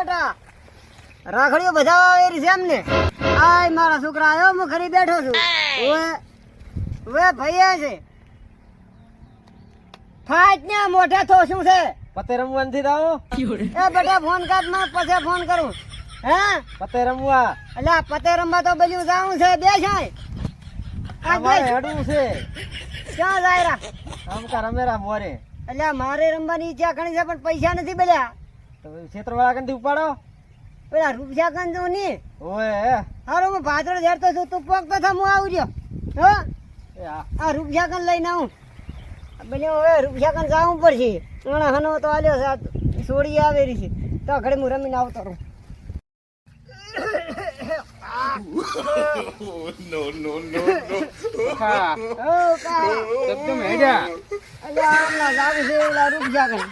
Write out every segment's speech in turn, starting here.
બટા રાખડીઓ બધા આવેલી છે એમને. આય મારા છોકરા આવ્યો, હું ઘરે બેઠો છું. ઓએ ભૈયા છે ફાટ ને મોઢા તો શું છે પતે રમવા નથી દાવો એ બેટા ફોન કાઢ માં પછી ફોન કરું. હે પતે રમવા અલ્યા પતે રમવા તો બધું જાવું છે. બે છે અમારે હેડવું છે. ક્યાં જાય રા? આમ કા રમેરા મોરે. અલ્યા મારે રમવાની ઈચ્છા ઘણી છે પણ પૈસા નથી બલ્યા. તો ક્ષેત્રવાળા કંથી ઉપાડો. પેલા રૂપિયા કન જો ની ઓય હારો હું ભાદરો ઝેરતો છું, તું પોક તો થા હું આવું રહ્યો. હો એ આ આ રૂપિયા કન લઈને આવું. બને હવે રૂપિયા કન જાવું પડશે. ઘણા હનો તો આલ્યો છે, આ છોડી આવેલી છે તો ઘરે હું રમીને આવતો રહું. ખા ઓ કા એકદમ હેડ્યા. અલ્યા આમના જાવું છે ઓલા રૂપિયા કન.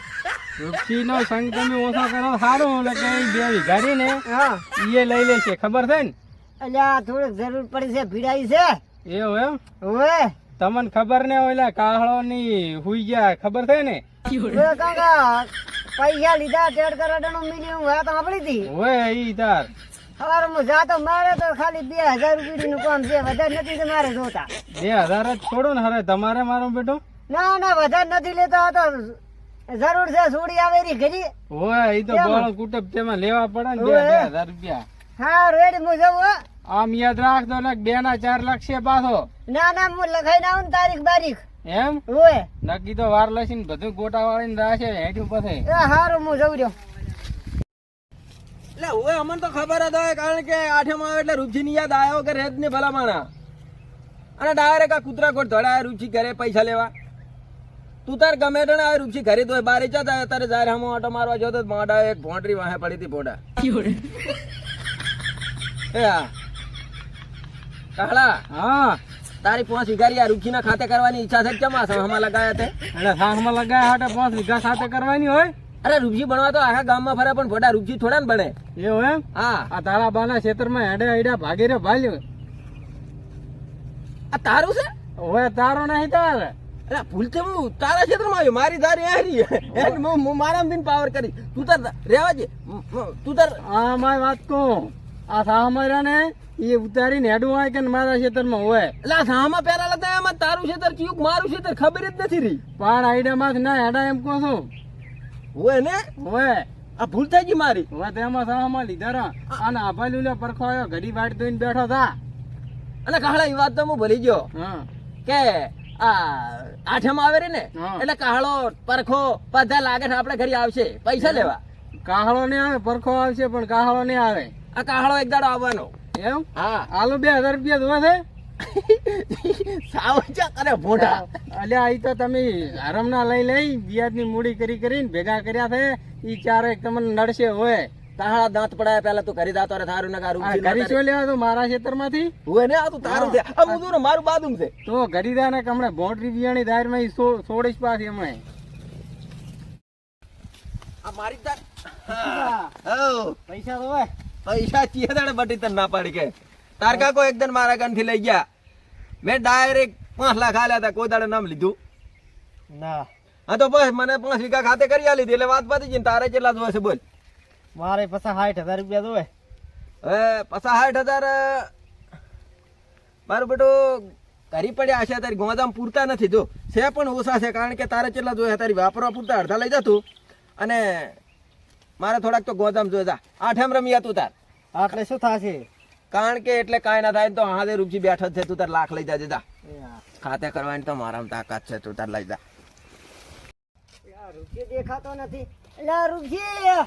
રૂપસી નો સંગ તમે ઓછો કરો સારું એટલે કે બે વીઘાડી ને હા એ લઈ લેશે. ખબર છે ને? અલ્યા થોડીક જરૂર પડી છે, ભીડાઈ છે. એવું એમ? ઓએ તમને ખબર ને ઓલા કાહળો ની હુઈ ગયા ખબર છે ને? ઓએ કાકા પૈસા લીધા 1.5 કરોડ મિલ્યું વાત સાંભળી હતી. ઓય ઈ તાર સવારે હું જાતો મારે તો ખાલી 2000 રૂપિયાનું કામ છે, વધારે નથી કે મારે જોતા. 2000 જ છોડો ને. હવે તમારે મારો બેટો ના ના વધારે નથી લેતો, આ તો જરૂર છે. છોડી આવેલી ઘરી. ઓય ઈ તો બોળો કુટુંબ તેમાં લેવા પડે ને. ઓય. 2000 રૂપિયા હા રેડી હું જવું હો. આમ યાદ રાખજો ને 2 ના 4 લાખ છે પાછો. ના ના હું લખાઈને આવું ને તારીખ બારીખ. એમ ઓય નક્કી તો વાર લસી ને બધું ગોટા વાળીને રાખે હેઠું પછી. એ હારું હું જવું રહ્યો. એટલે ઓય અમને તો ખબર જ હોય, કારણ કે આઠમ આવે એટલે રૂપજી ની યાદ આવ્યો કે રેત ને ભલા માણા. અને ડાયરેક્ટ આ કૂતરા કોટ ધડાય રૂપજી ઘરે પૈસા લેવા. તું તાર ગમે તે આવે રૂપજી ઘરે તો બારે ચા જાય તારે જાય હમો આટો મારવા જતો મોઢા એક ભોંટરી વાહે પડી હતી પોડા. એ હા કાળા હા તારી 5 વીઘારી આ રૂપજી ના ખાતે કરવાની ઈચ્છા છે. ચમા સાહમાં લગાયા તે એટલે સાહમાં લગાયા હાટે 5 વીઘા ખાતે કરવાની હોય. અરે રૂપજી બનવા તો આખા ગામમાં ફરે પણ ફોટા રૂપજી થોડા ને બને. એવું એમ? હા આ તારા બાના ખેતરમાં હેડે હેડા ભાગે રે ભાલ્યો. આ તારું છે? ઓય તારો નહીં તાર. અરે ભૂલથી હું તારા ક્ષેત્રમાં આવ્યો. મારી ધારી હારી હું મારા દિન પાવર કરી. તું તાર રેવા દે. તું તાર હા મારી વાત કહું. આ સાહમાં ને એ ઉતારીને હેડું હોય કે મારા ખેતરમાં હોય. એટલે આ સાહમાં પહેરા લતા એમાં તારું ખેતર ચિયુક મારું ખેતર ખબર જ નથી રહી. પણ આઈડિયામાં ના હેડા એમ કહો છો હોય ને? હોય આ ભૂલ થઈ ગઈ મારી. હવે તેમાં સાહમાં લીધા રા અને આભાઈ લે પરખો આવ્યો ઘડી વાટ દોઈને બેઠો થા. અને કાહળા એ વાત તો હું ભૂલી ગયો કે આ આઠમ આવે રે ને એટલે કાહળો પરખો બધા લાગે આપણે ઘરે આવશે પૈસા લેવા. કાહળો ને આવે પરખો આવશે પણ કાહળો ને આવે. આ કાહળો એક દાડો આવવાનો. એમ? હા આલુ 2000 રૂપિયા જોવા છે. સાવચા કરે ભોંડા. અલ્યા આ તો તમે હરમના લઈ વ્યાજની મૂડી કરીને ભેગા કર્યા છે. ઈ ચારે તમને નડશે હોય. તારા દાંત પડાયા પેલા તું કરી દાતો રે થારું નકા રૂપી કરી શું લેવા તું મારા ખેતરમાંથી હોય ને? આ તું તારું છે. આ મુદુરો મારું બાદુમ છે. તો ગડીદા ને કમણે બોન્ડરી વિયાણી દાર માં છોડીશ પાછી હમણે. આ મારી તાર પૈસા તો હોય. પૈસા ચીએ દાડે બટી તને ના પાડી કે તાર કાકો એકદમ મારા ગન થી લઈ ગયા. મેં ડાયરેક્ટ 5 લાખ આલ્યા હતા. કોઈ દાડે નામ લીધું ના. હા તો બસ મને 5 વીઘા ખાતે કરી આલી એટલે વાત પતી ગઈ. તારે કેટલા જોવે છે બોલ? મારે 50,000 રૂપિયા જોવે. હવે 50,000 મારું બેટું કરી પડ્યા હશે. તારી ગોદામ પૂરતા નથી. જો છે પણ ઓછા છે, કારણ કે તારે કેટલા જોઈએ તારી વાપરવા પૂરતા અડધા લઈ જતું અને મારે થોડાક તો ગોદામ જોઈએ. જા આઠમ રમી તું તાર. એટલે શું થશે? કારણ કે એટલે કાંઈ ના થાય તો હાથે રૂપજી બેઠો છે. તું તાર લાખ લઈ જાજે. જા ખાતે કરવાની તો મારામાં તાકાત છે. તું તાર લઈ જા. રૂપજી દેખાતો નથી. એટલે રૂપજી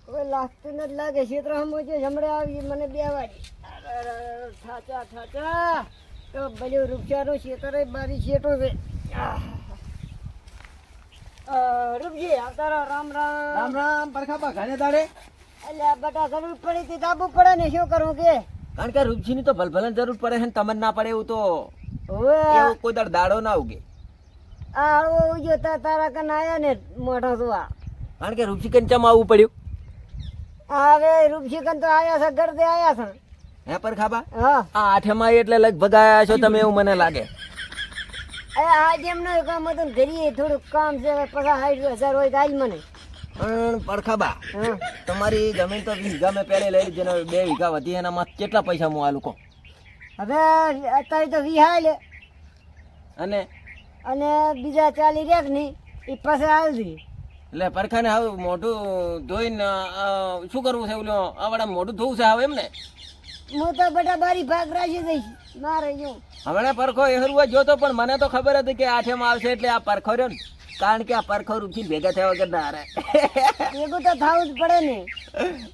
કોઈ લાગતું નથી લાગે. ક્ષેત્ર જમડે આવી મને 2 વાગી થાચા તો ભલે રૂપચાનું ક્ષેત્ર બારી છેટો છે. રૂપજી આવતારો. રામ રામ. રામ રામ પરખાબા ઘણે દાડે. એટલે બટા જરૂર પડી હતી દાબુ પડે ને શું કરું કે? કારણ કે રૂપજી ની તો ભલભલન જરૂર પડે છે ને તમને ના પડે એવું તો એવું કોઈ દાડો ના ઉગે. આ ઉગ્યો તારા કન આયા ને મોઢો જોવા. કારણ કે રૂપસીકન ચમ આવવું પડ્યું. હવે રૂપસીકન તો આયા છે, ગરદે આયા છે. હે પર ખાબા? હા આ આઠમાં એટલે લગભગ આયા છો તમે એવું મને લાગે. આજે એમનું કામ હતું ઘરે થોડુંક કામ છે. 50,000 હોય તો આજ મને પણ પડખાબા હા. તમારી જમીન તો 20 વીઘા મેં પહેલે લઈ લીધી ને 2 વીઘા વધી એનામાં કેટલા પૈસા હું આલું કહો? હવે અત્યારે તો વિહાય લે અને અને બીજા 40 રેક ની એ પાસે આવી એટલે પરખાને હવે મોઢું ધોઈને શું કરવું છે? ઓલો આવડા મોઢું ધોવું છે હવે એમ ને? હું તો બેટા બારી ભાગ રાખી દઈશ મારે જો હમણાં પરખો એ હરવા જોતો પણ મને તો ખબર હતી કે આઠેમાં આવશે એટલે આ પરખો રહ્યો ને, કારણ કે આ પરખો રૂપથી ભેગા થયા વગર ના હારે. ભેગું તો થવું જ પડે ને.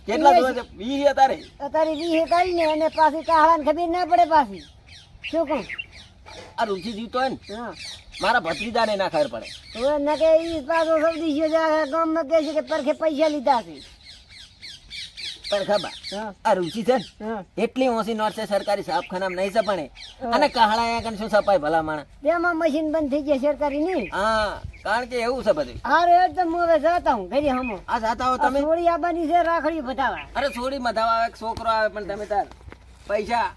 કેટલા દિવસ 20 તારે અત્યારે 20 કાઢી ને અને પાછી કાહળાને ખબર ના પડે પાછી શું કહું? આ રૂચી જીવતો હોય ને હા મારા ભત્રીજાને ના ખબર પડે. હવે ન કે ઈ પાછો સૌદી ગયો છે ગામમાં કહે છે કે પરખે પૈસા લીધા છે. પરખાબા હા આ રૂચી છે ને હા એટલી ઓછી નોટ છે સરકારી છાપખાનામાં નહીં સપણે અને કાહળા અહીંયા કને શું સપાય ભલા માણા. તેમાં મશીન બંધ થઈ ગયા સરકારી ની. હા કારણ કે એવું છે બધું. હારે તો હું હવે જતા હું ઘરે હમો આ જાતા હો તમે? થોડી આબાની છે રાખડી બતાવા. અરે છોડી મધાવા આવે એક છોકરો આવે પણ તમે તાર પૈસા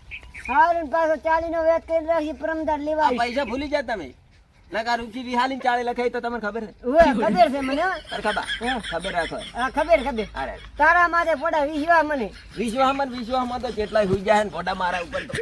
હારે પાછો 40 નો વેચ કરી રાખી પરમદાર આ લેવા. પૈસા ભૂલી જાય તમે. નકા રૂચિ વિહાલી 40 લખાઈ તો તમને ખબર છે? હવે ખબર છે મને. પરખાબા હા. ખબર રાખો. હા ખબર ખબર. અરે તારા માથે પોડા વિશ્વા મને. વિશ્વામાં તો કેટલાય હુઈ જાય ને ફોટા મારા ઉપર તો.